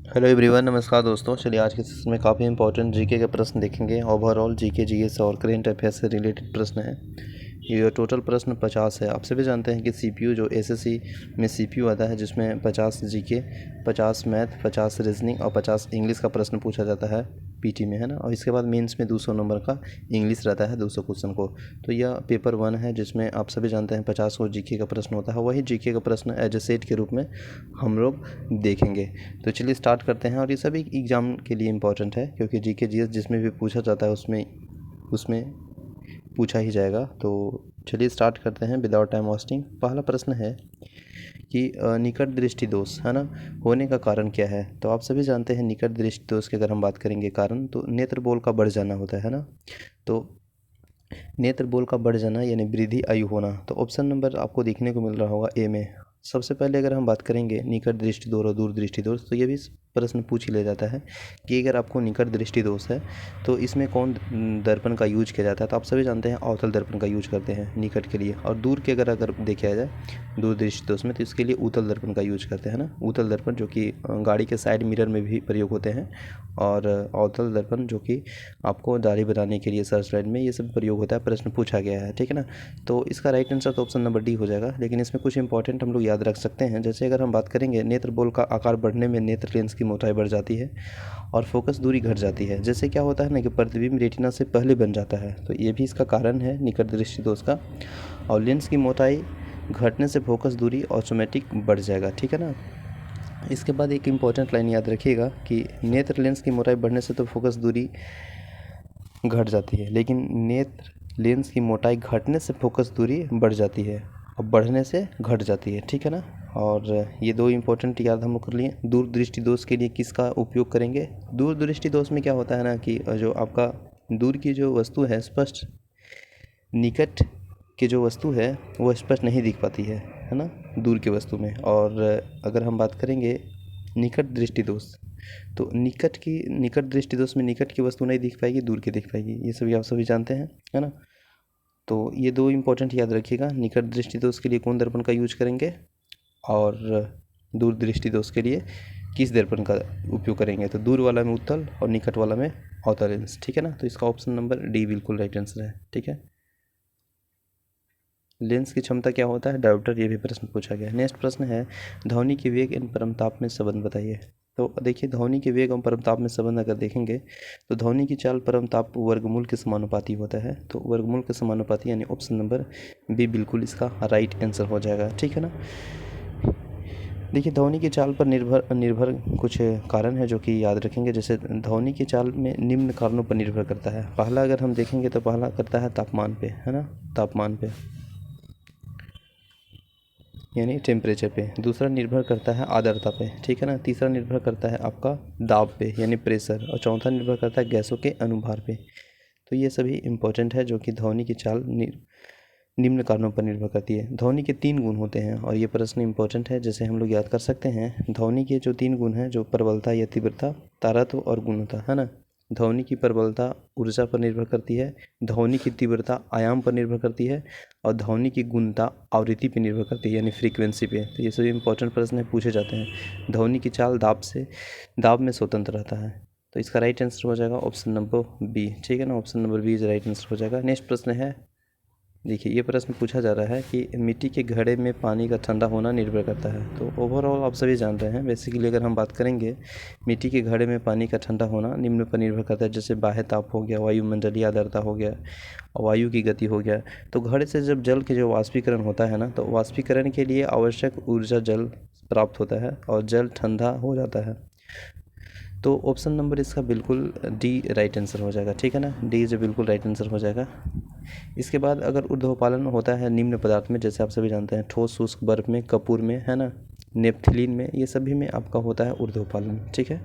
Hello everyone, नमस्कार दोस्तों। चलिए आज के सेशन में काफ़ी इंपॉर्टेंट जीके के प्रश्न देखेंगे। ओवरऑल जीके जीएस और करेंट अफेयर्स से रिलेटेड प्रश्न है। ये टोटल प्रश्न 50 है। आप सभी जानते हैं कि सीपीयू जो एसएससी में सीपीयू आता है, जिसमें 50 जीके, 50 मैथ, 50 रीजनिंग और 50 इंग्लिश का प्रश्न पूछा जाता है पीटी में, है ना। और इसके बाद मेंस में 200 नंबर का इंग्लिश रहता है, 200 क्वेश्चन को। तो यह पेपर 1 है, जिसमें आप सभी जानते हैं 50 को जीके का प्रश्न होता है। वही जीके का प्रश्न एज ए सेट के रूप में हम लोग देखेंगे। तो चलिए स्टार्ट करते हैं। और ये सभी एग्ज़ाम के लिए इम्पोर्टेंट है, क्योंकि जीके जीएस जिसमें भी पूछा जाता है उसमें पूछा ही जाएगा। तो चलिए स्टार्ट करते हैं विदाउट टाइम वेस्टिंग। पहला प्रश्न है कि निकट दृष्टि दोष, है ना, होने का कारण क्या है। तो आप सभी जानते हैं निकट दृष्टि दोष की अगर हम बात करेंगे कारण, तो नेत्र बल का बढ़ जाना होता है ना। तो नेत्र बल का बढ़ जाना यानी वृद्धि आयु होना। तो ऑप्शन नंबर आपको देखने को मिल रहा होगा ए में। सबसे पहले अगर हम बात करेंगे निकट दृष्टि दोष और दूर दृष्टि दोष, तो ये भी प्रश्न पूछ ही ले जाता है कि अगर आपको निकट दृष्टि दोष है तो इसमें कौन दर्पण का यूज किया जाता है। तो आप सभी जानते हैं अवतल दर्पण का यूज करते हैं निकट के लिए। और दूर के अगर देखा जाए दूर दृष्टि दोष में, तो इसके लिए उत्तल दर्पण का यूज करते हैं ना। उत्तल दर्पण जो कि गाड़ी के साइड मिरर में भी प्रयोग होते हैं, और अवतल दर्पण जो कि आपको दाढ़ी बनाने के लिए सर साइड में, ये सब प्रयोग होता है। प्रश्न पूछा गया है, ठीक है ना। तो इसका राइट आंसर तो ऑप्शन नंबर डी हो जाएगा। लेकिन इसमें कुछ इंपॉर्टेंट हम लोग याद रख सकते हैं। जैसे अगर हम बात करेंगे नेत्र बल का आकार बढ़ने में नेत्र लेंस की मोटाई बढ़ जाती है और फोकस दूरी घट जाती है। जैसे क्या होता है ना कि प्रतिबिंब रेटिना से पहले बन जाता है, तो ये भी इसका कारण है निकट दृष्टि दोष का। और लेंस की मोटाई घटने से फोकस दूरी ऑटोमेटिक बढ़ जाएगा, ठीक है ना। इसके बाद एक इम्पॉर्टेंट लाइन याद रखिएगा कि नेत्र लेंस की मोटाई बढ़ने से तो फोकस दूरी घट जाती है, लेकिन नेत्र लेंस की मोटाई घटने से फोकस दूरी बढ़ जाती है और बढ़ने से घट जाती है, ठीक है ना। और ये दो इम्पोर्टेंट याद हम लोग कर लिए। दूर दृष्टि दोष के लिए किसका उपयोग करेंगे। दूर दृष्टि दोष में क्या होता है ना कि जो आपका दूर की जो वस्तु है स्पष्ट, निकट की जो वस्तु है वो स्पष्ट नहीं दिख पाती है ना, दूर की वस्तु में। और अगर हम बात करेंगे निकट दृष्टि दोष, तो निकट दृष्टि दोष में निकट की वस्तु नहीं दिख पाएगी, दूर की दिख पाएगी। ये सभी आप सभी जानते हैं, है ना। तो ये दो इम्पोर्टेंट याद रखिएगा। निकट दृष्टि दोष के लिए कौन दर्पण का यूज करेंगे, और दूर दृष्टि दोष के लिए किस दर्पण का उपयोग करेंगे। तो दूर वाला में उत्तल और निकट वाला में अवतल लेंस, ठीक है ना। तो इसका ऑप्शन नंबर डी बिल्कुल राइट आंसर है, ठीक है। लेंस की क्षमता क्या होता है, डायोप्टर, ये भी प्रश्न पूछा गया है। नेक्स्ट प्रश्न है ध्वनि के वेग एवं परमताप में संबंध बताइए। तो देखिए ध्वनि के वेग एवं परमताप में संबंध अगर देखेंगे तो ध्वनि की चाल परमताप वर्गमूल के समानुपाती होता है। तो वर्गमूल के समानुपाती यानी ऑप्शन नंबर बी बिल्कुल इसका राइट आंसर हो जाएगा, ठीक है ना। देखिए ध्वनि की चाल पर निर्भर कुछ कारण है जो कि याद रखेंगे। जैसे ध्वनि की चाल में निम्न कारणों पर निर्भर करता है। पहला अगर हम देखेंगे तो पहला करता है तापमान पे, है ना, तापमान पे यानी टेम्परेचर पे। दूसरा निर्भर करता है आर्द्रता पे, ठीक है ना। तीसरा निर्भर करता है आपका दाब पे यानी प्रेशर। और चौथा निर्भर करता है गैसों के अनुभार पे। तो ये सभी इम्पोर्टेंट है जो कि ध्वनि की चाल निम्न कारणों पर निर्भर करती है। ध्वनि के 3 गुण होते हैं और ये प्रश्न इंपॉर्टेंट है। जैसे हम लोग याद कर सकते हैं ध्वनि के जो 3 गुण हैं, जो प्रबलता या तीव्रता, तारत्व और गुणता, है ना। ध्वनि की प्रबलता ऊर्जा पर निर्भर करती है, ध्वनि की तीव्रता आयाम पर निर्भर करती है, और ध्वनि की गुणता आवृत्ति पर निर्भर करती है यानी फ्रीक्वेंसी पे। तो ये सभी इंपॉर्टेंट प्रश्न पूछे जाते हैं। ध्वनि की चाल दाब में स्वतंत्र रहता है। तो इसका राइट आंसर हो जाएगा ऑप्शन नंबर बी, ठीक है ना। Option number B is right answer हो जाएगा। नेक्स्ट प्रश्न है, देखिए ये प्रश्न पूछा जा रहा है कि मिट्टी के घड़े में पानी का ठंडा होना निर्भर करता है। तो ओवरऑल आप सभी जान रहे हैं। बेसिकली अगर हम बात करेंगे मिट्टी के घड़े में पानी का ठंडा होना निम्न पर निर्भर करता है। जैसे बाह्य ताप हो गया, वायुमंडलीय आर्द्रता हो गया, वायु की गति हो गया। तो घड़े से जब जल के जो वाष्पीकरण होता है ना, तो वाष्पीकरण के लिए आवश्यक ऊर्जा जल प्राप्त होता है और जल ठंडा हो जाता है। तो ऑप्शन नंबर इसका बिल्कुल डी राइट आंसर हो जाएगा, ठीक है ना। डी जो बिल्कुल राइट आंसर हो जाएगा। इसके बाद अगर ऊर्ध्वपालन होता है निम्न पदार्थ में, जैसे आप सभी जानते हैं ठोस, शुष्क, बर्फ में, कपूर में, है ना, नेपथिलीन में, ये सभी में आपका होता है ऊर्ध्वपालन, ठीक है।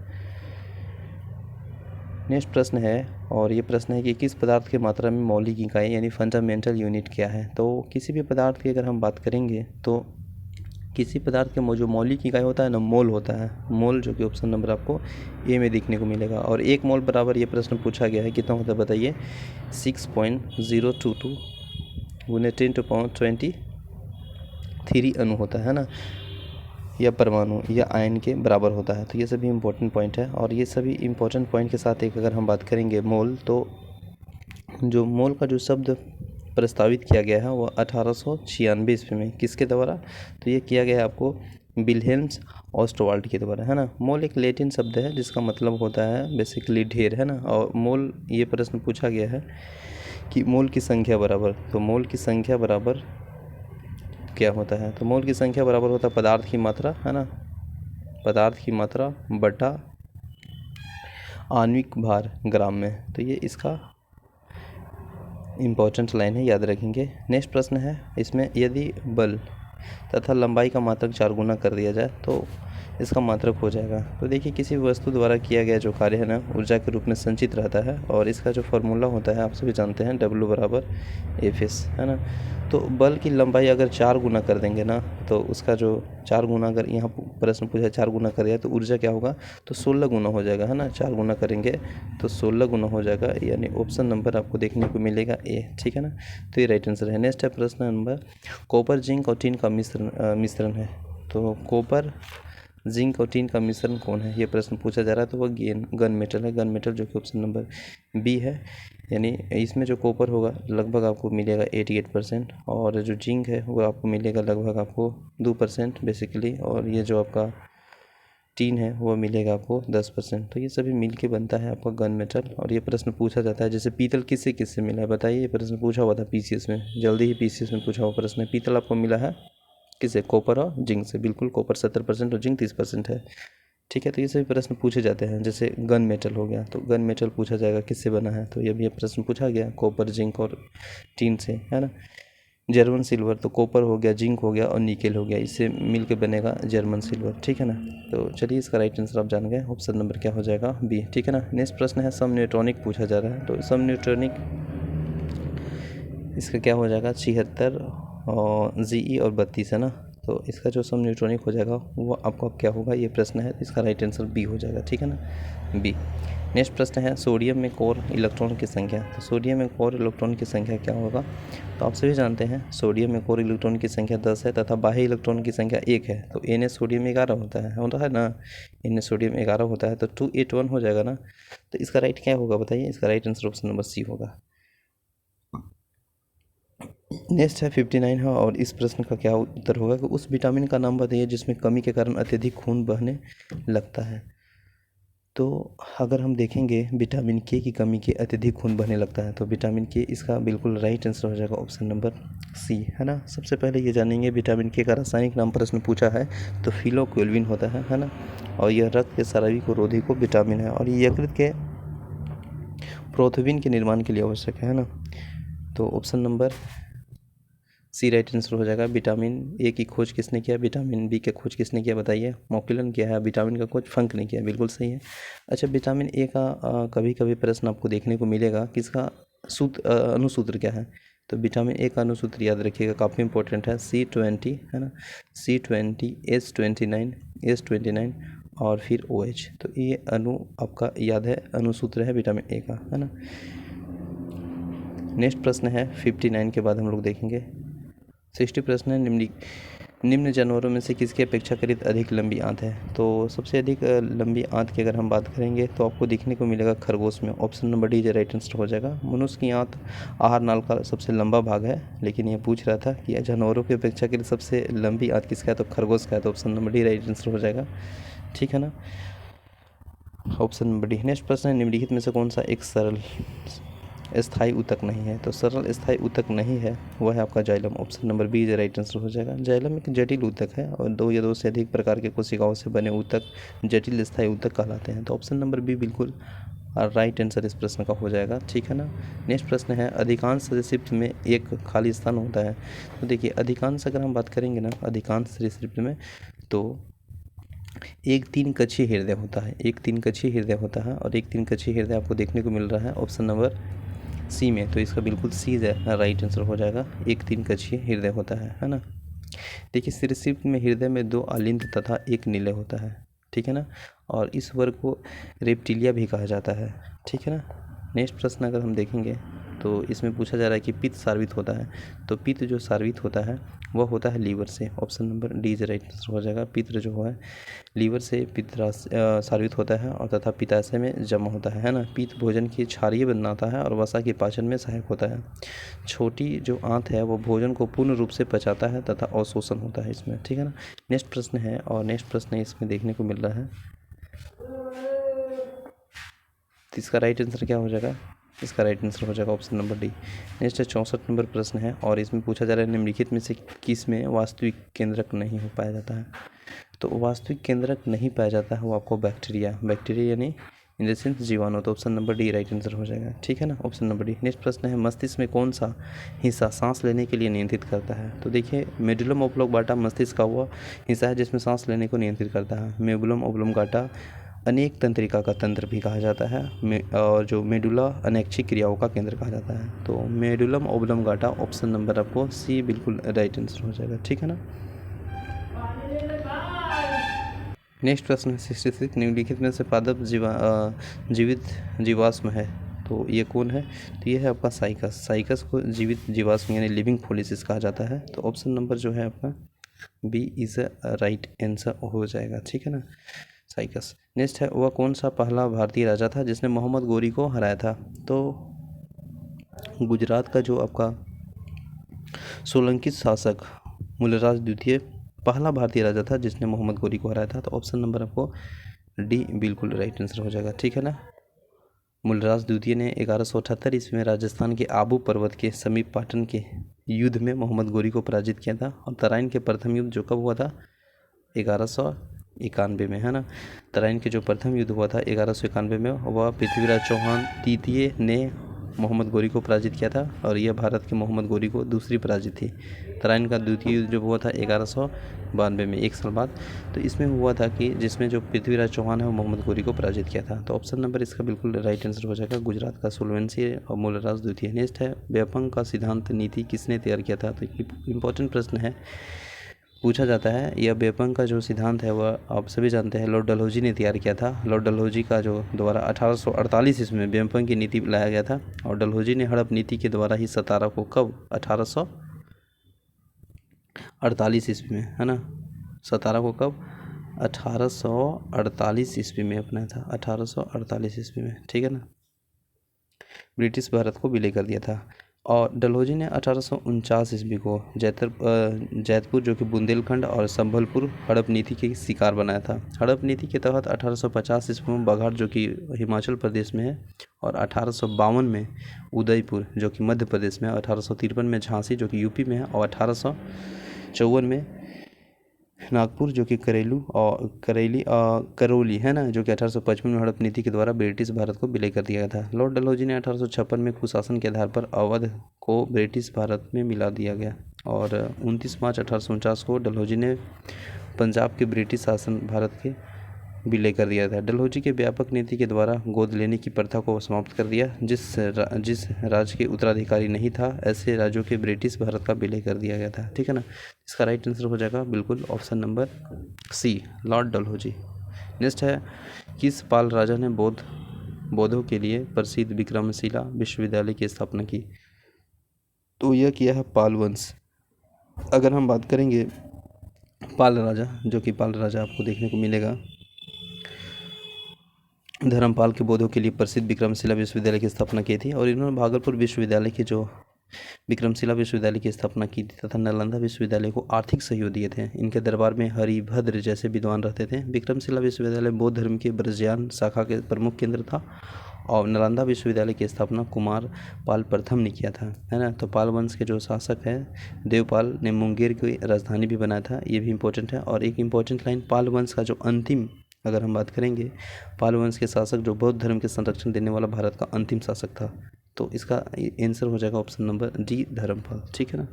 नेक्स्ट प्रश्न है, और ये प्रश्न है कि किस पदार्थ की मात्रा में मौलिक इकाई यानी फंडामेंटल यूनिट क्या है। तो किसी भी पदार्थ की अगर हम बात करेंगे तो किसी पदार्थ के जो मौलिक इकाई होता है ना, मोल होता है। मोल जो कि ऑप्शन नंबर आपको ए में देखने को मिलेगा। और 1 मोल बराबर ये प्रश्न पूछा गया है कितना होता है बताइए, 6.022 गुने 10⁻23 अणु होता है ना। या परमाणु या आयन के बराबर होता है। तो ये सभी इम्पोर्टेंट पॉइंट है। और ये सभी इम्पोर्टेंट पॉइंट के साथ एक अगर हम बात करेंगे मोल, तो जो मोल का जो शब्द प्रस्तावित किया गया है वह 1896 ईस्वी में किसके द्वारा, तो ये किया गया है आपको विल्हेम्स ऑस्टवाल्ड के द्वारा, है ना। मोल एक लैटिन शब्द है जिसका मतलब होता है बेसिकली ढेर, है ना। और मोल, ये प्रश्न पूछा गया है कि मोल की संख्या बराबर, तो मोल की संख्या बराबर क्या होता है, तो मोल की संख्या बराबर होता है पदार्थ की मात्रा, है ना, पदार्थ की मात्रा बटा आणविक भार ग्राम में। तो ये इसका इम्पोर्टेंट लाइन है, याद रखेंगे। नेक्स्ट प्रश्न है इसमें, यदि बल तथा लंबाई का मात्रक 4 गुना कर दिया जाए तो इसका मात्रक हो जाएगा। तो देखिए, किसी भी वस्तु द्वारा किया गया जो कार्य है ना, ऊर्जा के रूप में संचित रहता है। और इसका जो फॉर्मूला होता है आप सभी जानते हैं, W बराबर Fs, है ना। तो बल की लंबाई अगर 4 गुना कर देंगे ना, तो उसका जो 4 गुना, अगर यहाँ प्रश्न पूछा 4 गुना कर दिया तो ऊर्जा क्या होगा, तो 16 गुना हो जाएगा, है ना। 4 गुना करेंगे तो 16 गुना हो जाएगा, यानी ऑप्शन नंबर आपको देखने को मिलेगा ए, ठीक है ना। तो ये राइट आंसर है। नेक्स्ट है प्रश्न नंबर, कॉपर, जिंक और टिन का मिश्रण है। तो कॉपर, जिंक और टिन का मिश्रण कौन है, ये प्रश्न पूछा जा रहा है। तो वह गन मेटल है, गन मेटल, जो कि ऑप्शन नंबर बी है। यानी इसमें जो कॉपर होगा लगभग आपको मिलेगा 88%, और जो जिंक है वो आपको मिलेगा लगभग आपको 2% बेसिकली, और ये जो आपका टीन है वो मिलेगा आपको 10%। तो ये सभी मिल के बनता है आपका गन मेटल। और ये प्रश्न पूछा जाता है, जैसे पीतल किससे किससे मिला है, बताइए। ये प्रश्न पूछा हुआ था पीसीएस में, जल्दी ही पीसीएस में पूछा हुआ प्रश्न है। पीतल आपको मिला है किससे, कॉपर और जिंक से। बिल्कुल, कॉपर 70% और जिंक 30% है, ठीक है। तो ये सभी प्रश्न पूछे जाते हैं। जैसे गन मेटल हो गया, तो गन मेटल पूछा जाएगा किससे बना है, तो ये भी प्रश्न पूछा गया, कॉपर, जिंक और टीन से, है ना। जर्मन सिल्वर, तो कॉपर हो गया, जिंक हो गया और निकेल हो गया, इससे मिल के बनेगा जर्मन सिल्वर, ठीक है ना। तो चलिए, इसका राइट आंसर आप जान गए, ऑप्शन नंबर क्या हो जाएगा, बी, ठीक है ना। नेक्स्ट प्रश्न है, सम न्यूट्रॉनिक पूछा जा रहा है। तो सम न्यूट्रॉनिक, इसका क्या हो जाएगा, 76 और जीई और 32, है ना। तो इसका जो सम न्यूट्रॉनिक हो जाएगा वो आपका क्या होगा, ये प्रश्न है। इसका राइट आंसर बी हो जाएगा, ठीक है ना, बी। नेक्स्ट प्रश्न है, सोडियम में कोर इलेक्ट्रॉन की संख्या। तो सोडियम में कोर इलेक्ट्रॉन की संख्या क्या होगा, तो आप सभी जानते हैं सोडियम में कोर इलेक्ट्रॉन की संख्या 10 है तथा बाह्य इलेक्ट्रॉन की संख्या 1 है। तो Na सोडियम 11 होता है ना, Na सोडियम 11 होता है, तो 281 हो जाएगा ना। तो इसका राइट क्या होगा बताइए, इसका right answer option number C होगा। नेक्स्ट है 59 है, और इस प्रश्न का क्या उत्तर होगा कि उस विटामिन का नाम बताइए जिसमें कमी के कारण अत्यधिक खून बहने लगता है। तो अगर हम देखेंगे विटामिन के की कमी के अत्यधिक खून बहने लगता है, तो विटामिन के, इसका बिल्कुल राइट आंसर हो जाएगा ऑप्शन नंबर सी, है ना। सबसे पहले ये जानेंगे विटामिन के का रासायनिक नाम, प्रश्न पूछा है तो फिलोक्विलिन होता है ना। और यह रक्त के स्रावी को रोधी को विटामिन है, और ये यकृत के प्रोथोबिन के निर्माण के लिए आवश्यक है ना। तो option number C right answer हो जाएगा। विटामिन ए की खोज किसने किया, विटामिन बी की खोज किसने किया बताइए, मॉक्यूलन किया है। विटामिन का खोज फंक ने किया, बिल्कुल सही है। अच्छा, विटामिन ए का कभी कभी प्रश्न आपको देखने को मिलेगा कि इसका अनुसूत्र क्या है। तो विटामिन ए का अनुसूत्र याद रखिएगा, काफ़ी इंपॉर्टेंट है, C20, है ना, C20, S29, S29 और फिर OH। तो ये आपका याद है, अनुसूत्र है विटामिन ए का, है ना। नेक्स्ट प्रश्न है 59 के बाद हम लोग देखेंगे 60 प्रश्न है, निम्न जानवरों में से किसकी अपेक्षाकृत अधिक लंबी आंत है। तो सबसे अधिक लंबी आंत की अगर हम बात करेंगे तो आपको देखने को मिलेगा खरगोश में, option number D right answer हो जाएगा। मनुष्य की आंत आहार नाल का सबसे लंबा भाग है, लेकिन ये पूछ रहा था कि जानवरों की अपेक्षाकृत सबसे लंबी आंत किसका है, तो खरगोश का है, तो option number D right answer हो जाएगा, ठीक है ना, ऑप्शन नंबर डी। नेक्स्ट प्रश्न है, निम्नलिखित में से कौन सा एक सरल स्थायी ऊतक नहीं है। तो सरल स्थायी ऊतक नहीं है वह है आपका xylem, option number B right answer हो जाएगा। जाइलम एक जटिल ऊतक है, और 2 या 2 से अधिक प्रकार के कोशिकाओं से बने ऊतक जटिल स्थायी ऊतक कहलाते हैं। तो ऑप्शन नंबर बी बिल्कुल राइट आंसर इस प्रश्न का हो जाएगा, ठीक है ना। नेक्स्ट प्रश्न है, अधिकांश सरीसृप में एक खाली स्थान होता है। तो देखिए, अधिकांश अगर हम बात करेंगे ना, अधिकांश सरीसृप में तो एक 3 कक्षीय हृदय होता है, एक 3 कक्षीय हृदय होता है, और एक 3 कक्षीय हृदय आपको देखने को मिल रहा है ऑप्शन नंबर सी में। तो इसका बिल्कुल सी राइट आंसर हो जाएगा, एक 3 कक्षीय हृदय होता है ना। देखिए, सरीसृप में हृदय में 2 अलिंद तथा 1 नीले होता है, ठीक है ना। और इस वर्ग को रेप्टिलिया भी कहा जाता है, ठीक है ना। नेक्स्ट प्रश्न अगर हम देखेंगे तो इसमें पूछा जा रहा है कि पित्त सार्वित होता है। तो पित्त जो सार्वित होता है वह होता है लीवर से। Option number D is right answer हो जाएगा। पित्र जो है लीवर से पित्तरस सार्वित होता है और तथा पित्ताशय में जमा होता है ना। पित्त भोजन की क्षारीय बनाता है और वसा के पाचन में सहायक होता है। छोटी जो आंत है वो भोजन को पूर्ण रूप से पचाता है तथा अवशोषण होता है इसमें, ठीक है ना। नेक्स्ट प्रश्न है, और नेक्स्ट प्रश्न इसमें देखने को मिल रहा है, तो इसका राइट आंसर क्या हो जाएगा? इसका राइट आंसर हो जाएगा ऑप्शन नंबर डी। नेक्स्ट है 64 नंबर प्रश्न है, और इसमें पूछा जा रहा है निम्नलिखित में से किस में वास्तविक केंद्रक नहीं हो पाया जाता है। तो वास्तविक केंद्रक नहीं पाया जाता है वो आपको बैक्टीरिया यानी इन द सेंस जीवाणु। तो option number D right answer हो जाएगा, ठीक है ना, ऑप्शन नंबर डी। नेक्स्ट प्रश्न है मस्तिष्क में कौन सा हिस्सा सांस लेने के लिए नियंत्रित करता है। तो देखिए मेडुलम ऑब्लोंगेटा मस्तिष्क का वो हिस्सा है जिसमें सांस लेने को नियंत्रित करता है। मेडुलम ऑब्लोंगेटा अनेक तंत्रिका का तंत्र भी कहा जाता है, और जो मेडुला अनैच्छिक क्रियाओं का केंद्र कहा जाता है। तो मेडुलम ऑब्लोंगेटा ऑप्शन नंबर आपको सी बिल्कुल राइट आंसर हो जाएगा, ठीक है ना। नेक्स्ट प्रश्न है 66 निम्नलिखित में से पादप जीवित जीवाश्म है, तो ये कौन है? तो ये है आपका साइकस को जीवित जीवाश्म यानी लिविंग फोलिसिस कहा जाता है। तो ऑप्शन नंबर जो है आपका बी इज राइट आंसर हो जाएगा, ठीक है ना, साइकस। नेक्स्ट है वह कौन सा पहला भारतीय राजा था जिसने मोहम्मद गोरी को हराया था। तो गुजरात का जो आपका सोलंकी शासक मूलराज द्वितीय पहला भारतीय राजा था जिसने मोहम्मद गोरी को हराया था। तो ऑप्शन नंबर आपको डी बिल्कुल राइट आंसर हो जाएगा, ठीक है ना। मूलराज द्वितीय ने 1178 ईस्वी में राजस्थान के आबू पर्वत के समीप पाटन के युद्ध में मोहम्मद गोरी को पराजित किया था। और तराइन के प्रथम युद्ध जो कब हुआ था? 1191 में, है ना। तराइन के जो प्रथम युद्ध हुआ था 1191 में, वह पृथ्वीराज चौहान तृतीय ने मोहम्मद गोरी को पराजित किया था, और यह भारत के मोहम्मद गोरी को दूसरी पराजित थी। तराइन का द्वितीय युद्ध जो हुआ था 1192 में, 1 साल बाद। तो इसमें हुआ था कि जिसमें जो पृथ्वीराज चौहान है वो मोहम्मद गोरी को पराजित किया था। तो ऑप्शन नंबर इसका बिल्कुल राइट आंसर हो जाएगा, गुजरात का सोलवेंसी और मूलराज द्वितीय। नेक्स्ट है व्यापंग का सिद्धांत नीति किसने तैयार किया था। तो इम्पोर्टेंट प्रश्न है, पूछा जाता है यह व्यापंग का जो सिद्धांत है वह आप सभी जानते हैं लॉर्ड डलहौजी ने तैयार किया था। लॉर्ड डलहौजी का जो द्वारा 1848 ईस्वी में व्यापंग की नीति लाया गया था, और डलहौजी ने हड़प नीति के द्वारा ही सतारा को कब 1848 ईस्वी में, है ना, सतारा को कब 1848 ईस्वी में अपनाया था, 1848 ईस्वी में, ठीक है ना, ब्रिटिश भारत को विलय कर दिया था। और डलहौजी ने 1849 ईस्वी को जैतपुर जो कि बुंदेलखंड और संबलपुर हड़प नीति के शिकार बनाया था। हड़प नीति के तहत 1850 ईस्वी में बघाट जो कि हिमाचल प्रदेश में है, और 1852 में उदयपुर जो कि मध्य प्रदेश में है, 1853 में झांसी जो कि यूपी में है, और 1854 में नागपुर जो कि करौली है ना, जो कि 1855 में हड़प नीति के द्वारा ब्रिटिश भारत को विलय कर दिया गया था। लॉर्ड डलहौजी ने 1856 में कुशासन के आधार पर अवध को ब्रिटिश भारत में मिला दिया गया, और 29 मार्च 1849 को डलहौजी ने पंजाब के ब्रिटिश शासन भारत के विलय कर दिया था। डलहौजी के व्यापक नीति के द्वारा गोद लेने की प्रथा को समाप्त कर दिया। जिस राज्य के उत्तराधिकारी नहीं था ऐसे राज्यों के ब्रिटिश भारत का विलय कर दिया गया था, ठीक है ना। इसका राइट आंसर हो जाएगा बिल्कुल option number C, Lord Dalhousie. Next है किस पाल राजा ने बौद्धों के लिए प्रसिद्ध विक्रमशिला विश्वविद्यालय की स्थापना की। तो यह किया है पाल वंश। अगर हम बात करेंगे पाल राजा, जो कि पाल राजा आपको देखने को मिलेगा धर्मपाल के बौद्धों के लिए प्रसिद्ध विक्रमशिला विश्वविद्यालय की स्थापना की थी, और इन्होंने भागलपुर विश्वविद्यालय की जो विक्रमशिला विश्वविद्यालय की स्थापना की थी तथा नालंदा विश्वविद्यालय को आर्थिक सहयोग दिए थे। इनके दरबार में हरिभद्र जैसे विद्वान रहते थे। विक्रमशिला विश्वविद्यालय बौद्ध धर्म के ब्रजयान शाखा के प्रमुख केंद्र था, और नालंदा विश्वविद्यालय की स्थापना कुमार पाल प्रथम ने किया था, है ना। तो पाल वंश के जो शासक हैं देवपाल ने मुंगेर की राजधानी भी बनाया था, ये भी इंपॉर्टेंट है। और एक इंपॉर्टेंट लाइन, पाल वंश का जो अंतिम, अगर हम बात करेंगे पाल वंश के शासक जो बौद्ध धर्म के संरक्षण देने वाला भारत का अंतिम शासक था, तो इसका आंसर हो जाएगा ऑप्शन नंबर डी धर्मपाल, ठीक है ना।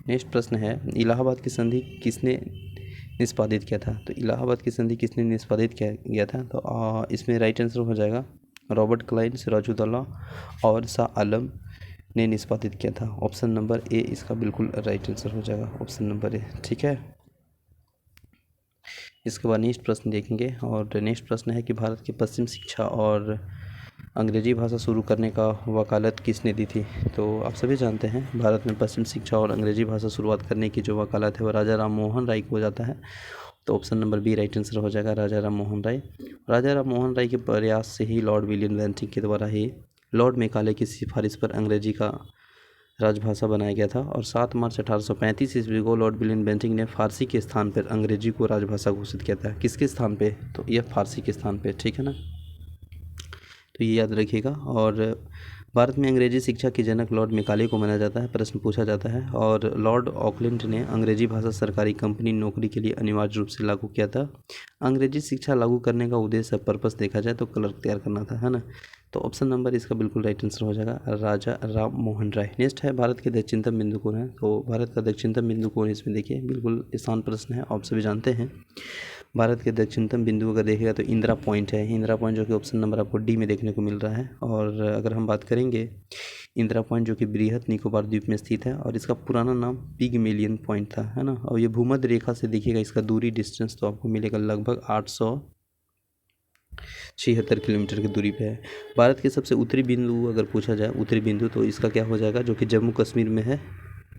नेक्स्ट प्रश्न है इलाहाबाद की संधि किसने निष्पादित किया था। तो इलाहाबाद की संधि किसने निष्पादित किया गया था। तो इसमें राइट आंसर हो जाएगा रॉबर्ट क्लाइव, सिराजुद्दौला और शाह आलम ने निष्पादित किया था। ऑप्शन नंबर ए इसका बिल्कुल राइट आंसर हो जाएगा, ऑप्शन नंबर ए, ठीक है। इसके बाद नेक्स्ट प्रश्न देखेंगे, और नेक्स्ट प्रश्न है कि भारत की पश्चिम शिक्षा और अंग्रेजी भाषा शुरू करने का वकालत किसने दी थी? तो आप सभी जानते हैं भारत में पश्चिम शिक्षा और अंग्रेजी भाषा शुरुआत करने की जो वकालत है वो राजा राम मोहन राय को हो जाता है। तो option number B right answer हो जाएगा, राजा राम मोहन राय। राजा राम मोहन राय के प्रयास से ही लॉर्ड विलियम बेंटिक के द्वारा ही लॉर्ड मेकाले की सिफारिश पर अंग्रेजी का राजभाषा बनाया गया था और 7 मार्च 1835 ईस्वी को लॉर्ड विलियम बेंटिक ने फारसी के स्थान पर अंग्रेजी को राजभाषा घोषित किया था। किसके स्थान पे? तो यह फारसी के स्थान पे, ठीक है ना, तो ये याद रखिएगा। और भारत में अंग्रेजी शिक्षा के जनक लॉर्ड मेकाले को माना जाता है, प्रश्न पूछा जाता है। और लॉर्ड ऑकलैंड ने अंग्रेजी भाषा सरकारी कंपनी नौकरी के लिए अनिवार्य रूप से लागू किया था। अंग्रेजी शिक्षा लागू करने का उद्देश्य पर्पस देखा जाए तो क्लर्क तैयार करना था, है ना। तो ऑप्शन नंबर इसका बिल्कुल राइट आंसर हो जाएगा, राजा राम मोहन राय। नेक्स्ट है भारत के दक्षिणतम बिंदु कौन है? तो भारत का दक्षिणतम बिंदु कौन है, इसमें देखिए बिल्कुल आसान प्रश्न है, आप सभी जानते हैं। भारत के दक्षिणतम बिंदु अगर देखेगा तो इंदिरा पॉइंट है, इंदिरा पॉइंट जो कि ऑप्शन नंबर आपको डी में देखने को मिल रहा है। और अगर हम बात करेंगे इंदिरा पॉइंट जो कि बृहद निकोबार द्वीप में स्थित है और इसका पुराना नाम पिगमेलियन पॉइंट था, है ना। और ये भूमध्य रेखा से देखिएगा इसका दूरी डिस्टेंस तो आपको मिलेगा लगभग 876 किलोमीटर की दूरी पे है। भारत के सबसे उत्तरी बिंदु अगर पूछा जाए, उत्तरी बिंदु, तो इसका क्या हो जाएगा, जो कि जम्मू कश्मीर में है,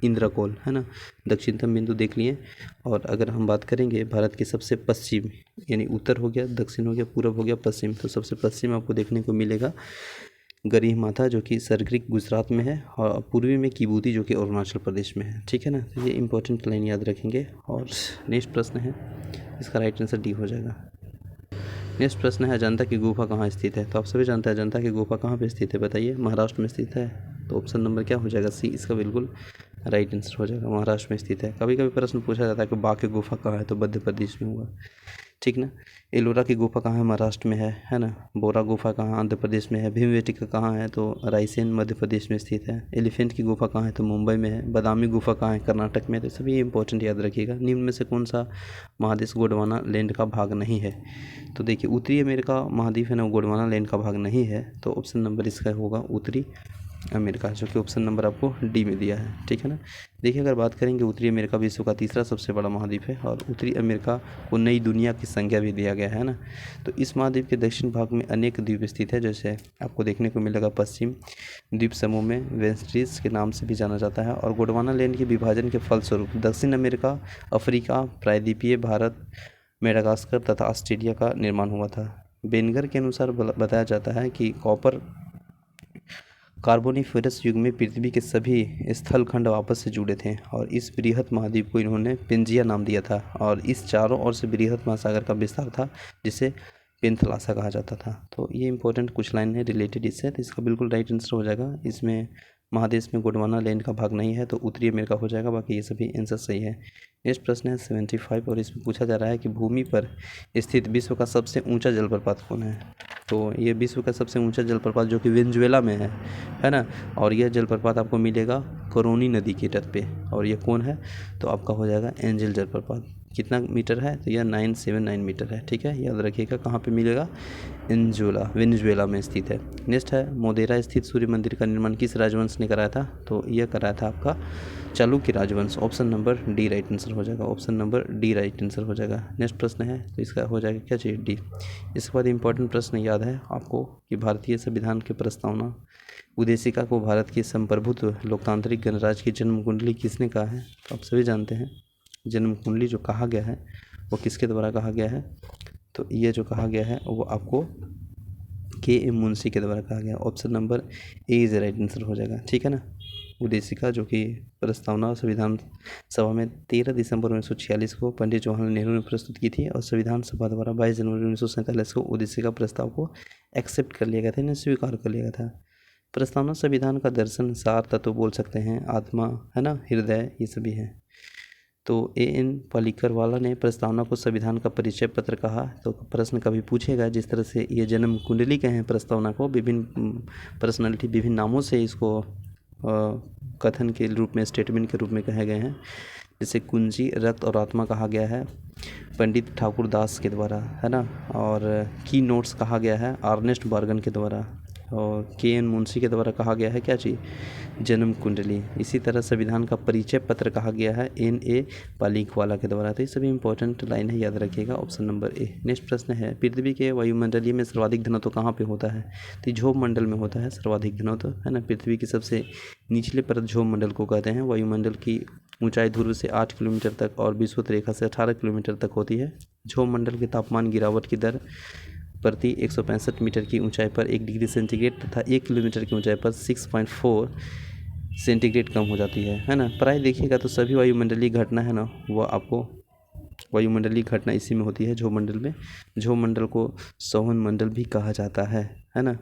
इंद्रकोल, है ना। दक्षिणतम बिंदु देख लिए। और अगर हम बात करेंगे भारत के सबसे पश्चिम, यानी उत्तर हो गया, दक्षिण हो गया, पूर्व हो गया, पश्चिम, तो सबसे पश्चिम आपको देखने को मिलेगा गरीह माथा जो कि सरक्रिक गुजरात में है और पूर्वी में किबूती जो कि अरुणाचल प्रदेश में है, ठीक है ना। तो ये इंपॉर्टेंट लाइन याद रखेंगे। और नेक्स्ट प्रश्न है, इसका राइट आंसर डी हो जाएगा। नेक्स्ट प्रश्न है, अजंता की गुफा कहाँ स्थित है? तो आप सभी जानते हैं अजंता की गुफा कहाँ पे स्थित है, बताइए। महाराष्ट्र में स्थित है। तो ऑप्शन नंबर क्या हो जाएगा, सी, इसका बिल्कुल राइट आंसर हो जाएगा, महाराष्ट्र में स्थित है। कभी कभी प्रश्न पूछा जाता है कि बाघ की गुफा कहाँ है, तो मध्य प्रदेश में होगा, ठीक ना। एलोरा की गुफा कहाँ है, महाराष्ट्र में है ना। बोरा गुफा कहाँ, आंध्र प्रदेश में है। भीमबेटका कहाँ है, तो रायसेन मध्य प्रदेश में स्थित है। एलिफेंट की गुफा कहाँ है, तो मुंबई में है। बादामी गुफा कहाँ है, कर्नाटक में। तो सभी इंपॉर्टेंट याद रखिएगा। निम्न में से कौन सा महादेश गोंडवाना लैंड का भाग नहीं है? तो देखिए उत्तरी अमेरिका महाद्वीप है ना, वो गोंडवाना लैंड का भाग नहीं है। तो ऑप्शन नंबर इसका होगा उत्तरी अमेरिका, जो कि ऑप्शन नंबर आपको डी में दिया है, ठीक है ना। देखिए अगर बात करेंगे, उत्तरी अमेरिका विश्व का तीसरा सबसे बड़ा महाद्वीप है और उत्तरी अमेरिका को नई दुनिया की संज्ञा भी दिया गया है ना। तो इस महाद्वीप के दक्षिण भाग में अनेक द्वीप स्थित है, जैसे आपको देखने को मिलेगा पश्चिम द्वीप समूह में वेस्टरीज के नाम से भी जाना जाता है। और गोंडवाना लैंड के विभाजन के फलस्वरूप दक्षिण अमेरिका, अफ्रीका, प्रायद्वीपीय भारत, मेडागास्कर तथा ऑस्ट्रेलिया का निर्माण हुआ था। बेनगर के अनुसार बताया जाता है कि कॉपर कार्बोनिफेरस युग में पृथ्वी के सभी स्थल खंड आपस से जुड़े थे और इस बृहत महाद्वीप को इन्होंने पेंजिया नाम दिया था। और इस चारों ओर से बृहत महासागर का विस्तार था, जिसे पेंथलासा कहा जाता था। तो ये इंपॉर्टेंट कुछ लाइन है रिलेटेड इससे, तो इसका बिल्कुल राइट आंसर हो जाएगा। इसमें महादेश में गोंडवाना लैंड का भाग नहीं है, तो उत्तरी अमेरिका हो जाएगा, बाकी ये सभी आंसर सही है। नेक्स्ट प्रश्न है 75 और इसमें पूछा जा रहा है कि भूमि पर स्थित विश्व का सबसे ऊंचा जलप्रपात कौन है? तो ये विश्व का सबसे ऊंचा जलप्रपात जो कि वेनेजुएला में है ना। और यह जलप्रपात आपको मिलेगा करोनी नदी के तट पे। और ये कौन है? तो आपका हो जाएगा एंजल जलप्रपात। कितना मीटर है? तो यह 979 मीटर है, ठीक है, याद रखिएगा। कहाँ पे मिलेगा? वेनेजुएला में स्थित है। नेक्स्ट है, मोदेरा स्थित सूर्य मंदिर का निर्माण किस राजवंश ने कराया था? तो यह कराया था आपका चालुक्य राजवंश। Option number D right answer हो जाएगा, option number D right answer हो जाएगा। नेक्स्ट प्रश्न है, तो इसका हो जाएगा क्या चाहिए, डी। इसके बाद इंपॉर्टेंट प्रश्न याद है आपको कि भारतीय संविधान की प्रस्तावना उद्देशिका को भारत की संप्रभुत्व लोकतांत्रिक गणराज्य की जन्म कुंडली किसने कहा है? तो आप सभी जानते हैं जन्म कुंडली जो कहा गया है वो किसके द्वारा कहा गया है? तो ये जो कहा गया है वो आपको के.एम. मुंशी के द्वारा कहा गया। Option number A is right answer हो जाएगा, ठीक है ना। उद्देशिका जो कि प्रस्तावना संविधान सभा में 13 दिसंबर 1946 को पंडित जवाहरलाल नेहरू ने प्रस्तुत की थी और संविधान सभा द्वारा 22 जनवरी 1947 को उद्देशिका प्रस्ताव को एक्सेप्ट कर लिया गया था, इन्हें स्वीकार कर लिया गया था। प्रस्तावना संविधान का दर्शन, सार तत्व बोल सकते हैं, आत्मा, है ना, हृदय, ये सभी हैं। तो A.N. पालिकर वाला ने प्रस्तावना को संविधान का परिचय पत्र कहा। तो प्रश्न कभी पूछेगा, जिस तरह से ये जन्म कुंडली कहें प्रस्तावना को, विभिन्न पर्सनालिटी विभिन्न नामों से इसको कथन के रूप में, स्टेटमेंट के रूप में कहे गए हैं। जैसे कुंजी, रक्त और आत्मा कहा गया है पंडित ठाकुर दास के द्वारा, है ना। और की नोट्स कहा गया है अर्नेस्ट बर्गन के द्वारा। और KN मुंशी के द्वारा कहा गया है क्या चीज़, जन्म कुंडली। इसी तरह संविधान का परिचय पत्र कहा गया है NA पालिकवाला के द्वारा। तो ये सभी इंपॉर्टेंट लाइन है, याद रखिएगा, ऑप्शन नंबर ए। नेक्स्ट प्रश्न है, पृथ्वी के वायुमंडलीय में सर्वाधिक घनत्व कहाँ पे होता है। तो क्षोभ मंडल में होता है सर्वाधिक घनत्व, है ना। पृथ्वी की सबसे निचले परत क्षोभ मंडल को कहते हैं। वायुमंडल की ऊंचाई ध्रुव से 8 किलोमीटर तक और विषुवत रेखा से 18 किलोमीटर तक होती है। क्षोभ मंडल के तापमान गिरावट की दर प्रति 165 मीटर की ऊंचाई पर 1 डिग्री सेंटीग्रेड तथा 1 किलोमीटर की ऊंचाई पर 6.4 सेंटीग्रेड कम हो जाती है ना। प्राय देखिएगा तो सभी वायुमंडलीय घटना है ना, वह आपको वायुमंडलीय घटना इसी में होती है, क्षोभ मंडल में। क्षोभ मंडल को सोहन मंडल भी कहा जाता है ना।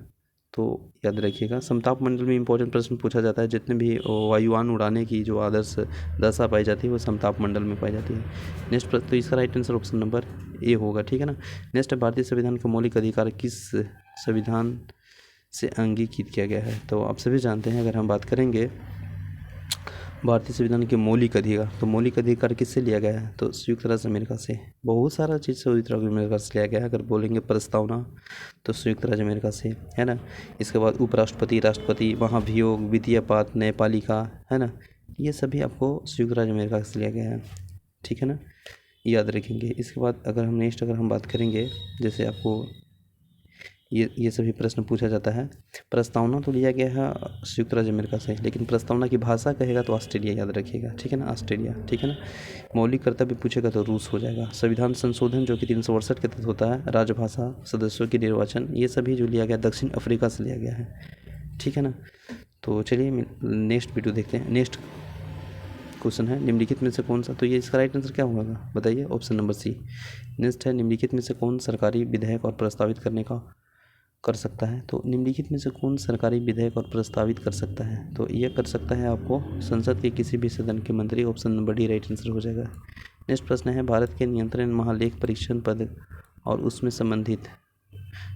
तो याद रखिएगा, समताप मंडल में इंपॉर्टेंट प्रश्न पूछा जाता है। जितने भी वायुयान उड़ाने की जो आदर्श दशा पाई जाती है वो समताप मंडल में पाई जाती है। नेक्स्ट प्रश्न, तो इसका right answer option number A होगा, ठीक है ना। नेक्स्ट है, भारतीय संविधान का मौलिक अधिकार किस संविधान से अंगीकृत किया गया है। तो आप सभी जानते हैं, अगर हम बात करेंगे भारतीय संविधान के मौलिक अधिकार, तो मौलिक अधिकार किससे लिया गया है, तो संयुक्त राज्य अमेरिका से। बहुत सारा चीज़ संयुक्त राज्य अमेरिका से लिया गया है। अगर बोलेंगे प्रस्तावना तो संयुक्त राज्य अमेरिका से, है ना। इसके बाद उपराष्ट्रपति, राष्ट्रपति, महाभियोग, वित्तीय पात, न्यायपालिका, है ना, ये सभी आपको संयुक्त राज्य अमेरिका से लिया गया है, ठीक है ना, याद रखेंगे। इसके बाद अगर हम बात करेंगे, जैसे आपको ये सभी प्रश्न पूछा जाता है। प्रस्तावना तो लिया गया है संयुक्त राज्य अमेरिका से, लेकिन प्रस्तावना की भाषा कहेगा तो ऑस्ट्रेलिया, याद रखिएगा, ठीक है ना, ऑस्ट्रेलिया, ठीक है ना। मौलिक कर्तव्य पूछेगा तो रूस हो जाएगा। संविधान संशोधन जो कि 368 के तहत होता है, राजभाषा, सदस्यों के निर्वाचन, ये सभी जो लिया गया दक्षिण अफ्रीका से लिया गया है, ठीक है ना। तो चलिए नेक्स्ट वीडियो देखते हैं। नेक्स्ट क्वेश्चन है, निम्नलिखित में से कौन सा, तो ये इसका राइट आंसर क्या होगा बताइए, ऑप्शन नंबर सी। नेक्स्ट है, निम्नलिखित में से कौन सरकारी विधेयक और प्रस्तावित कर सकता है। तो निम्नलिखित में से कौन सरकारी विधेयक और प्रस्तावित कर सकता है, तो यह कर सकता है आपको संसद के किसी भी सदन के मंत्री, option number D right answer हो जाएगा। नेक्स्ट प्रश्न है, भारत के नियंत्रण महालेख परीक्षण पद और उसमें संबंधित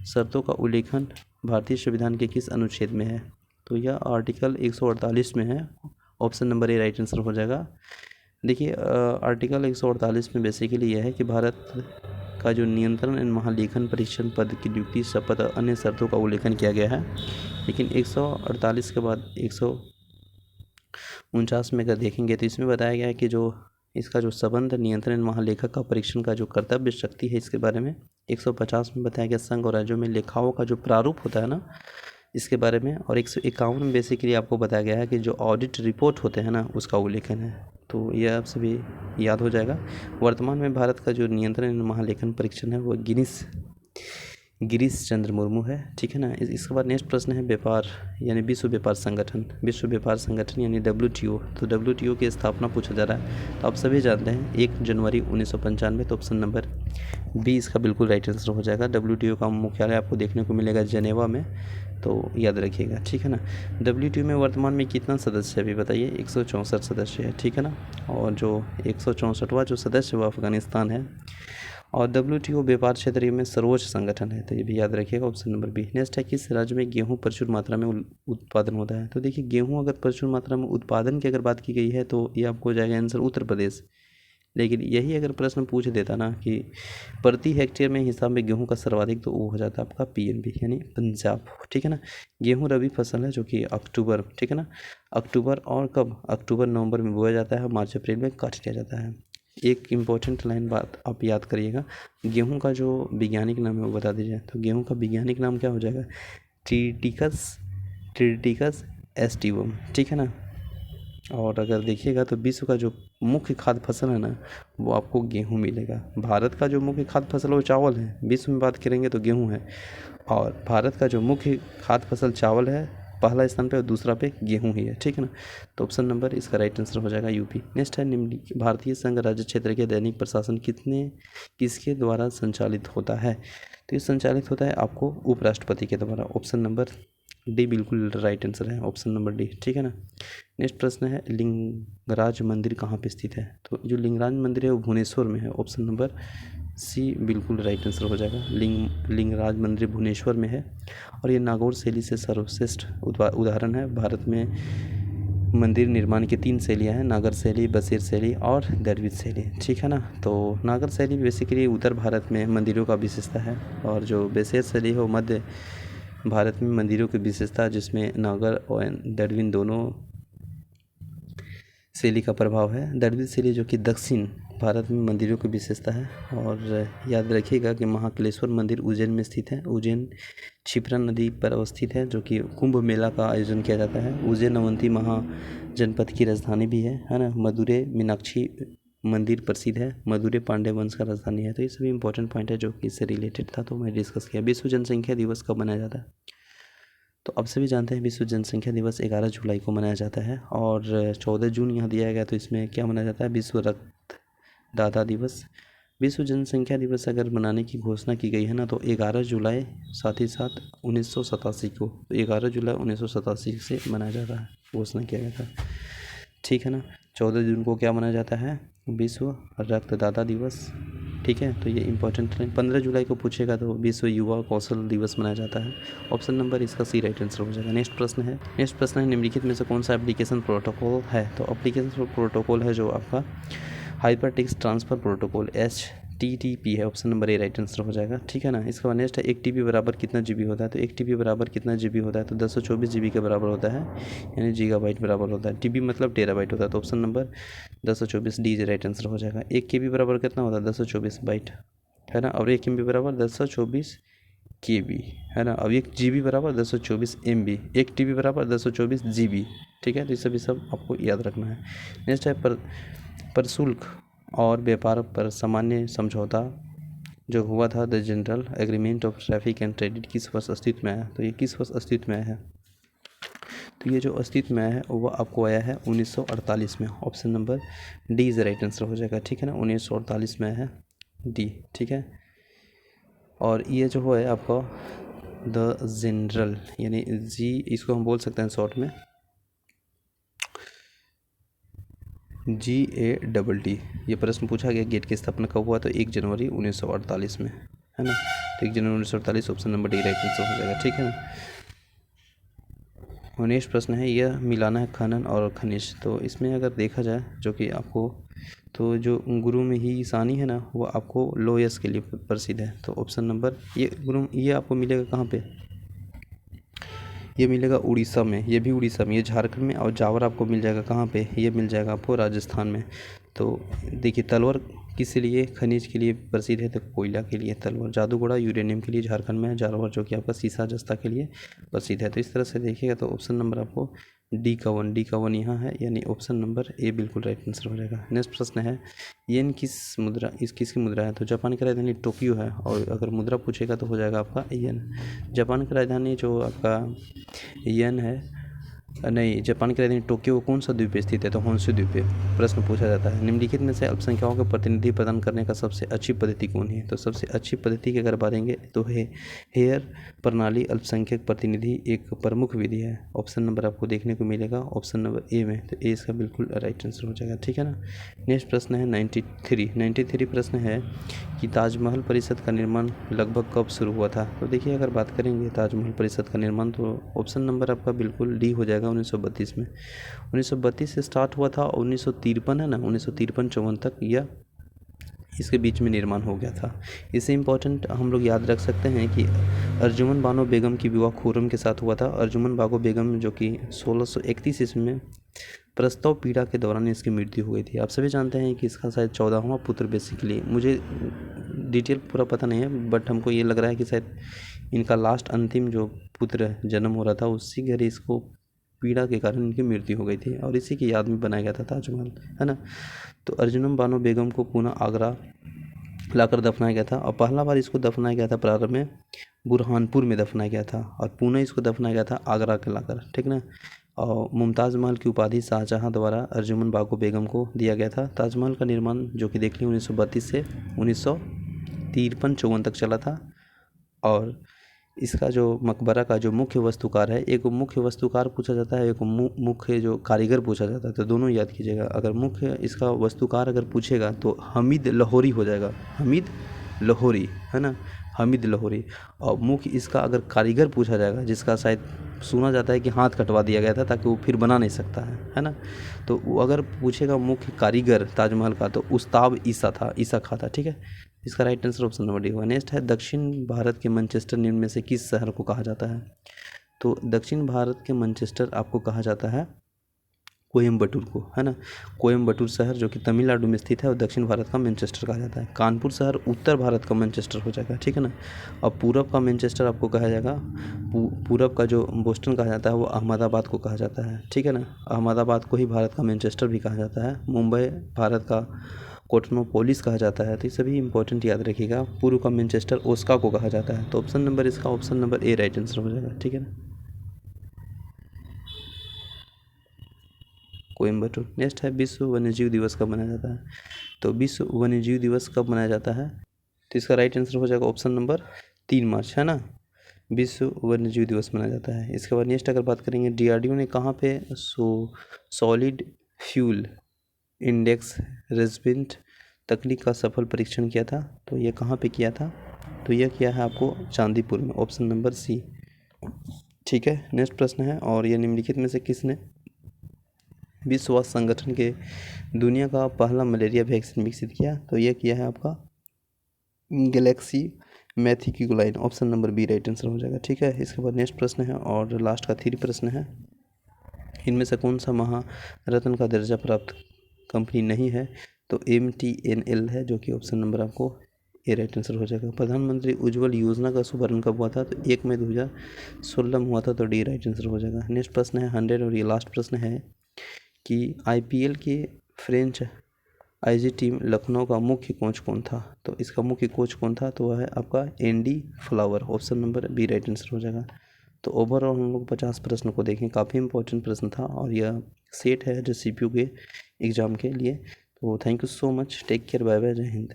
शर्तों का उल्लेखन भारतीय संविधान के किस अनुच्छेद में है। तो यह आर्टिकल 148 में है, option number A right answer हो जाएगा। देखिए आर्टिकल 148 में बेसिकली यह है कि भारत का जो नियंत्रण एवं महालेखन परीक्षण पद की नियुक्ति, शपथ और अन्य शर्तों का उल्लेखन किया गया है। लेकिन 148 के बाद 149 में अगर देखेंगे तो इसमें बताया गया है कि जो इसका जो संबंध नियंत्रण51 का परीक्षण का जो कर्तव्य शक्ति है, इसके बारे में 150 में बताया गया संघ और राज्यों में लेखाओं का जो प्रारूप होता है ना, इसके बारे में। और 151 में बेसिकली आपको बताया गया है कि जो ऑडिट रिपोर्ट होते हैं ना, उसका उल्लेखन है। तो यह आप सभी याद हो जाएगा। वर्तमान में भारत का जो नियंत्रण महालेखन परीक्षण है वो गिरीश चंद्र मुर्मू है, ठीक है ना। इसके बाद नेक्स्ट प्रश्न है, व्यापार यानी विश्व व्यापार संगठन यानी WTO। तो WTO की स्थापना पूछा जा रहा है। तो आप सभी जानते हैं 1 जनवरी 1995। तो ऑप्शन नंबर बी इसका बिल्कुल राइट आंसर हो जाएगा। WTO का मुख्यालय आपको देखने को मिलेगा जेनेवा में, तो याद रखिएगा, ठीक है ना। WTO में वर्तमान में कितना सदस्य है अभी बताइए, 164 सदस्य है, ठीक है ना। और जो 164वां जो सदस्य वो अफगानिस्तान है। और WTO व्यापार क्षेत्र में सर्वोच्च संगठन है, तो ये भी याद रखिएगा, ऑप्शन नंबर बी। नेक्स्ट है, किस राज्य में गेहूं प्रचुर मात्रा में उत्पादन होता है। तो देखिए गेहूं अगर प्रचुर मात्रा में उत्पादन की अगर बात की गई है तो ये आपको हो जाएगा आंसर उत्तर प्रदेश। लेकिन यही अगर प्रश्न पूछ देता ना कि प्रति हेक्टेयर में हिसाब में गेहूं का सर्वाधिक, तो वो हो जाता है आपका PNB यानी पंजाब, ठीक है ना। गेहूं रबी फसल है जो कि अक्टूबर, ठीक है ना, अक्टूबर और कब, अक्टूबर नवंबर में बोया जाता है, मार्च अप्रैल में काट लिया जाता है। एक इम्पॉर्टेंट लाइन बात आप याद करिएगा, गेहूं का जो वैज्ञानिक नाम है वो बता दीजिए। तो गेहूं का वैज्ञानिक नाम क्या हो जाएगा, ट्रिटिकस एस्टिवम, ठीक है ना। और अगर देखिएगा तो विश्व का जो मुख्य खाद्य फसल है ना, वो आपको गेहूं मिलेगा। भारत का जो मुख्य खाद्य फसल है वो चावल है, विश्व में बात करेंगे तो गेहूं है। और भारत का जो मुख्य खाद्य फसल चावल है, पहला स्थान पे और दूसरा पे गेहूं ही है, ठीक है ना। तो ऑप्शन नंबर इसका राइट आंसर हो जाएगा यूपी। नेक्स्ट है, निम्नलिखित भारतीय संघ राज्य क्षेत्र के दैनिक प्रशासन किसके द्वारा संचालित होता है। तो ये संचालित होता है आपको उपराष्ट्रपति के द्वारा, ऑप्शन नंबर डी बिल्कुल राइट आंसर है, ऑप्शन नंबर डी, ठीक है ना। नेक्स्ट प्रश्न है, लिंगराज मंदिर कहाँ पे स्थित है। तो जो लिंगराज मंदिर है वो भुवनेश्वर में है, ऑप्शन नंबर सी बिल्कुल राइट आंसर हो जाएगा। लिंगराज मंदिर भुवनेश्वर में है और ये नागौर शैली से सर्वश्रेष्ठ उदाहरण है। भारत में मंदिर निर्माण की 3 शैलियाँ हैं, नागर शैली, बसेर शैली और द्रविड़ शैली, ठीक है ना। तो नागर शैली बेसिकली उत्तर भारत में मंदिरों का विशेषता है और जो बसेर शैली है वो मध्य भारत में मंदिरों की विशेषता, जिसमें नागर और द्रविड़ दोनों शैली का प्रभाव है। द्रविड़ शैली जो कि दक्षिण भारत में मंदिरों की विशेषता है। और याद रखिएगा कि महाकालेश्वर मंदिर उज्जैन में स्थित है। उज्जैन क्षिप्रा नदी पर अवस्थित है, जो कि कुंभ मेला का आयोजन किया जाता है। उज्जैन अवंती महाजनपद की राजधानी भी है ना। मदुरै मीनाक्षी मंदिर प्रसिद्ध है। मदुरै पांड्य वंश का राजधानी है। तो ये सभी इंपॉर्टेंट पॉइंट है जो कि इससे रिलेटेड था, तो मैं डिस्कस किया। विश्व जनसंख्या दिवस कब मनाया जाता है? तो अब सभी जानते हैं विश्व जनसंख्या दिवस 11 जुलाई को मनाया जाता है। और 14 जून यहाँ दिया गया, तो इसमें क्या मनाया जाता है? विश्व रक्तदाता दिवस। विश्व जनसंख्या दिवस अगर मनाने की घोषणा की गई है ना, तो 11 जुलाई, साथ ही साथ 1987 को, तो 11 जुलाई 1987 से मनाया जाता है, घोषणा किया गया था। ठीक है ना। 14 जून को क्या मनाया जाता है? विश्व रक्तदाता दिवस। ठीक है, तो ये इंपॉर्टेंट है। 15 जुलाई को पूछेगा तो विश्व युवा कौशल दिवस मनाया जाता है। ऑप्शन नंबर इसका सी राइट आंसर हो जाएगा। नेक्स्ट प्रश्न है निम्नलिखित में से कौन सा एप्लीकेशन प्रोटोकॉल है? तो एप्लीकेशन प्रोटोकॉल है जो आपका hyper text transfer protocol HTTP है। Option number A right answer हो जाएगा। ठीक है ना। इसके बाद नेक्स्ट है 1 TB बराबर कितना GB होता है? तो 1 TB बराबर कितना GB होता है? तो 224 GB के बराबर होता है, यानी गीगाबाइट बराबर होता है। TB मतलब टेराबाइट होता है। तो option number 224 D right answer हो जाएगा। 1 KB बराबर कितना होता है? 224 बाइट, है ना। और 1 MB बराबर 224 KB, है ना। अब 1 GB बराबर 224 MB, 1 TB बराबर 224 GB। ठीक है, तो ये सभी सब आपको याद रखना है। नेक्स्ट है प्रशुल्क और व्यापार पर सामान्य समझौता जो हुआ था, the general agreement of traffic and trade, किस वर्ष अस्तित्व में आया? तो ये किस वर्ष अस्तित्व में आया है? तो ये जो अस्तित्व में आया है वो आपको आया है 1948 में। Option number D is right answer हो जाएगा। ठीक है ना, 1948 में आया है डी। ठीक है, और ये जो है आपका द जनरल, यानी जी इसको हम बोल सकते हैं शॉर्ट में GADD। ये प्रश्न पूछा गया गेट की स्थापना कब हुआ? तो 1 जनवरी 1948 में, है ना। तो 1 जनवरी 1948 option number D right answer हो जाएगा। ठीक है ना। और नेक्स्ट प्रश्न है यह मिलाना है खनन और खनिज। तो इसमें अगर देखा जाए जो कि आपको, तो जो गुरु में ही ईशानी है ना, वो आपको लोयस के लिए प्रसिद्ध है। तो ऑप्शन नंबर ये आपको मिलेगा कहाँ पे? ये मिलेगा उड़ीसा में, ये भी उड़ीसा में, ये झारखंड में। और जावर आपको मिल जाएगा कहाँ पे? ये मिल जाएगा आपको राजस्थान में। तो देखिए तलवर किस लिए खनिज के लिए प्रसिद्ध है? तो कोयला के लिए तलवर। जादूगोड़ा यूरेनियम के लिए झारखंड में है। जालौर जो कि आपका सीसा जस्ता के लिए प्रसिद्ध है। तो इस तरह से देखिएगा तो ऑप्शन नंबर आपको डी का वन यहाँ है, यानी ऑप्शन नंबर ए बिल्कुल राइट आंसर हो जाएगा। नेक्स्ट प्रश्न है येन किसकी मुद्रा है? तो जापान की राजधानी टोक्यो है। और अगर मुद्रा पूछेगा तो हो जाएगा आपका येन। जापान की राजधानी जो आपका येन है, नहीं, जापान की राजधानी टोक्यो कौन सा द्वीप पे स्थित है? तो होन्शु द्वीप पे प्रश्न पूछा जाता है। निम्नलिखित में से अल्पसंख्यकों का प्रतिनिधि प्रदान करने का सबसे अच्छी पद्धति कौन है? तो सबसे अच्छी पद्धति की अगर बातेंगे तो है हेयर प्रणाली अल्पसंख्यक प्रतिनिधि एक प्रमुख विधि है। ऑप्शन नंबर आपको देखने को मिलेगा ऑप्शन नंबर ए में। तो ए इसका बिल्कुल राइट आंसर हो जाएगा। ठीक है ना। नेक्स्ट प्रश्न है 93 प्रश्न है कि ताजमहल परिसर का निर्माण लगभग कब शुरू हुआ था? तो देखिए अगर बात करेंगे ताजमहल परिसर का निर्माण, तो ऑप्शन नंबर आपका बिल्कुल डी हो जाएगा 1932 में। 1932 से स्टार्ट हुआ था और 1953 है ना, 1953-54 तक यह इसके बीच में निर्माण हो गया था। इससे इम्पोर्टेंट हम लोग याद रख सकते हैं कि अर्जुमन बानो बेगम की विवाह खुर्रम के साथ हुआ था। अर्जुमन बानो बेगम जो कि 1631 ईस्वी में प्रसव पीड़ा के दौरान इसकी मृत्यु हो गई थी। आप सभी जानते हैं कि इसका शायद 14वां पुत्र बेसिकली, मुझे डिटेल पूरा पता नहीं है, बट हमको ये लग रहा है कि शायद इनका लास्ट अंतिम जो पुत्र जन्म हो रहा था उसी घर इसको पीड़ा के कारण इनकी मृत्यु हो गई थी, और इसी की याद में बनाया गया था ताजमहल, है ना। तो अर्जुमन बानो बेगम को पुनः आगरा लाकर दफनाया गया था, और पहला बार इसको दफनाया गया था प्रारंभ में बुरहानपुर में दफनाया गया था, और पुनः इसको दफनाया गया था आगरा के लाकर, ठीक ना। और मुमताज़ महल की उपाधि शाहजहाँ द्वारा अर्जुमन बानो बेगम को दिया गया था। ताजमहल का निर्माण जो कि देख लिया 1932 से 1953-54 तक चला था। और इसका जो मकबरा का जो मुख्य वस्तुकार है, एक मुख्य वस्तुकार पूछा जाता है, एक मुख्य जो कारीगर पूछा जाता है, तो दोनों याद कीजिएगा। अगर मुख्य इसका वस्तुकार अगर पूछेगा तो हमीद लाहौरी हो जाएगा, हमीद लाहौरी, है ना, हमीद लाहौरी। और मुख्य इसका अगर कारीगर पूछा जाएगा, जिसका शायद सुना जाता है कि हाथ कटवा दिया गया था ताकि वो फिर बना नहीं सकता है ना, तो वो अगर पूछेगा मुख्य कारीगर ताजमहल का तो उस्ताद ईसा था, ईसा खां था, ठीक है। इसका right answer option number D होगा। नेक्स्ट है दक्षिण भारत के मैनचेस्टर निम्न में से किस शहर को कहा जाता है? तो दक्षिण भारत के मैनचेस्टर आपको कहा जाता है कोयम्बटूर को, है ना। कोयम्बटूर शहर जो कि तमिलनाडु में स्थित है और दक्षिण भारत का मैनचेस्टर कहा जाता है। कानपुर शहर उत्तर भारत का मैनचेस्टर हो जाएगा, ठीक है ना। और पूरब का मैनचेस्टर आपको कहा जाएगा, पूरब का जो बोस्टन कहा जाता है वो अहमदाबाद को कहा जाता है, ठीक है ना। अहमदाबाद को ही भारत का मैनचेस्टर भी कहा जाता है। मुंबई भारत का कोटनोपोलिस कहा जाता है। तो ये सभी इंपॉर्टेंट याद रखिएगा। पूर्व का मैनचेस्टर ओस्का को कहा जाता है। तो ऑप्शन नंबर इसका option number A right answer हो जाएगा, ठीक है ना, कोयम्बटूर। नेक्स्ट है विश्व वन्यजीव दिवस कब मनाया जाता है? तो विश्व वन्यजीव दिवस कब मनाया जाता है? तो इसका राइट आंसर हो जाएगा ऑप्शन नंबर 3 मार्च, है ना, विश्व वन्यजीव दिवस मनाया जाता है। इसके बाद नेक्स्ट अगर बात करेंगे DRDO ने कहाँ पे सॉलिड फ्यूल इंडेक्स रेजिस्टेंट तकनीक का सफल परीक्षण किया था? तो ये कहाँ पे किया था? तो यह किया है आपको चांदीपुर में, ऑप्शन नंबर सी, ठीक है। नेक्स्ट प्रश्न है, और यह निम्नलिखित में से किसने विश्व स्वास्थ्य संगठन के दुनिया का पहला मलेरिया वैक्सीन विकसित किया? तो यह किया है आपका गैलेक्सी मैथिक्यूलाइन, option number B right answer हो जाएगा, ठीक है। इसके बाद नेक्स्ट प्रश्न है और लास्ट का 3 प्रश्न है, इनमें से कौन सा महारत्न का दर्जा प्राप्त कंपनी नहीं है? तो MTNL है, जो कि ऑप्शन नंबर आपको ए राइट आंसर हो जाएगा। प्रधानमंत्री उज्ज्वल योजना का शुभारंभ कब हुआ था? तो 1 मई 2016 में हुआ था। तो डी राइट आंसर हो जाएगा। नेक्स्ट प्रश्न है 100 और ये लास्ट प्रश्न है कि IPL के फ्रेंच IG टीम लखनऊ का मुख्य कोच कौन था? तो इसका मुख्य कोच कौन था? तो वह है आपका Andy Flower, option number B right answer हो जाएगा। तो ओवरऑल हम लोग 50 प्रश्न को देखें, काफ़ी इंपॉर्टेंट प्रश्न था और यह सेट है जो CPU के एग्ज़ाम के लिए। तो thank you so much, take care, bye bye, जय हिंद।